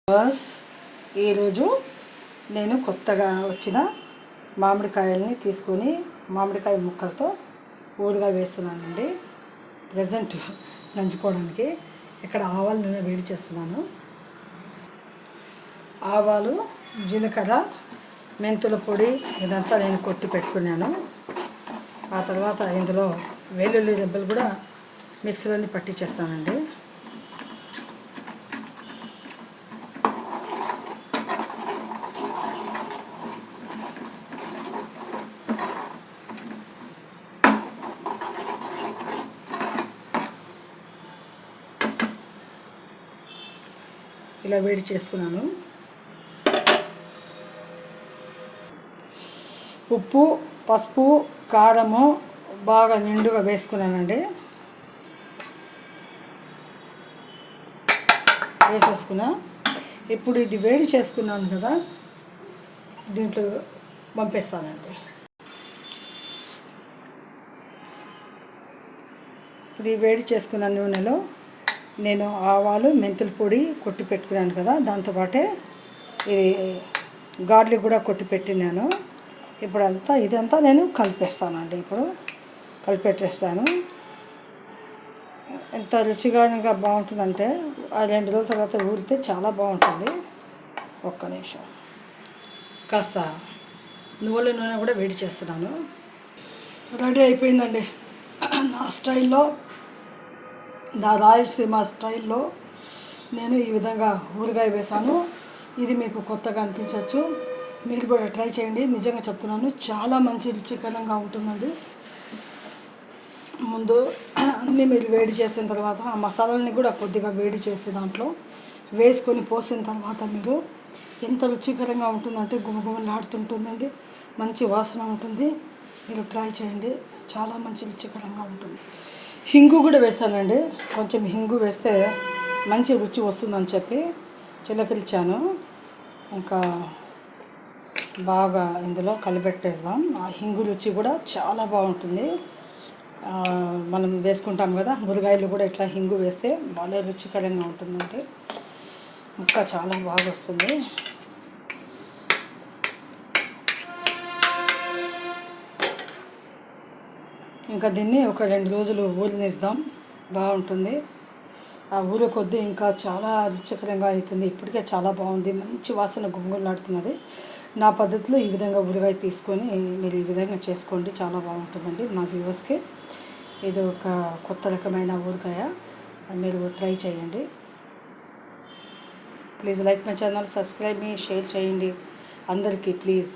Bus ఈరోజు నేను కొత్తగా వచ్చిన మామిడికాయల్ని తీసుకొని మామిడికాయ ముక్కలతో ఊరుగా వేస్తున్నానండి. ప్రజెంట్ నంచుకోవడానికి ఇక్కడ ఆవాలు నేను వేడి చేస్తున్నాను. ఆవాలు, జీలకర్ర, మెంతుల పొడి ఇదంతా నేను కొట్టి పెట్టుకున్నాను. ఆ తర్వాత ఇందులో వెల్లుల్లి రెబ్బలు కూడా మిక్సీలోని పట్టించేస్తానండి. ఇలా వేడి చేసుకున్నాను. ఉప్పు, పసుపు, కారము బాగా నిండుగా వేసుకున్నానండి. వేసేసుకున్నా. ఇప్పుడు ఇది వేడి చేసుకున్నాను కదా, దీంట్లో పంపేస్తానండి. ఇప్పుడు ఈ వేడి చేసుకున్న నూనెలో నేను ఆవాలు, మెంతుల పొడి కొట్టి పెట్టుకున్నాను కదా, దాంతోపాటే ఇది గార్లిక్ కూడా కొట్టి పెట్టినాను. ఇప్పుడు ఇదంతా నేను కలిపేస్తానండి. ఇప్పుడు కలిపెట్టేస్తాను. ఎంత రుచిగా ఇంకా బాగుంటుందంటే ఆ 2 రోజుల తర్వాత ఊరితే చాలా బాగుంటుంది. ఒక్క నిమిషం. కాస్త నువ్వుల నూనె కూడా వేడి చేస్తున్నాను. రెడీ అయిపోయిందండి. నా స్టైల్లో, నా రాయలసీమ స్టైల్లో నేను ఈ విధంగా ఊరగాయ వేసాను. ఇది మీకు కొత్తగా అనిపించవచ్చు. మీరు కూడా ట్రై చేయండి. నిజంగా చెప్తున్నాను, చాలా మంచి రుచికరంగా ఉంటుందండి. ముందు అన్నీ మీరు వేడి చేసిన తర్వాత ఆ మసాలాలని కూడా కొద్దిగా వేడి చేసి దాంట్లో వేసుకొని పోసిన తర్వాత మీరు ఎంత రుచికరంగా ఉంటుందంటే గుమగుమలాడుతుంటుందండి. మంచి వాసన ఉంటుంది. మీరు ట్రై చేయండి, చాలా మంచి రుచికరంగా ఉంటుంది. హింగు కూడా వేసానండి. కొంచెం హింగు వేస్తే మంచి రుచి వస్తుందని చెప్పి చిలకరించాను. ఇంకా బాగా ఇందులో కలిపెట్టేద్దాం. ఆ హింగు రుచి కూడా చాలా బాగుంటుంది. మనం వేసుకుంటాం కదా ఊరగాయలు కూడా ఇట్లా హింగు వేస్తే బాగా రుచికరంగా ఉంటుందండి. ముక్క చాలా బాగా వస్తుంది. ఇంకా దీన్ని ఒక 2 రోజులు ఊరనిస్తాం, బాగుంటుంది. ఆ ఊర కొద్దీ ఇంకా చాలా రుచికరంగా అవుతుంది. ఇప్పటికే చాలా బాగుంది, మంచి వాసన గుమగుమలాడుతున్నది. నా పద్ధతిలో ఈ విధంగా ఊరగాయ తీసుకొని మీరు ఈ విధంగా చేసుకోండి, చాలా బాగుంటుందండి. మా వ్యూవర్స్కి ఇది ఒక కొత్త రకమైన ఊరగాయ, మీరు ట్రై చేయండి. Please like my channel, subscribe me, share చేయండి అందరికీ ప్లీజ్.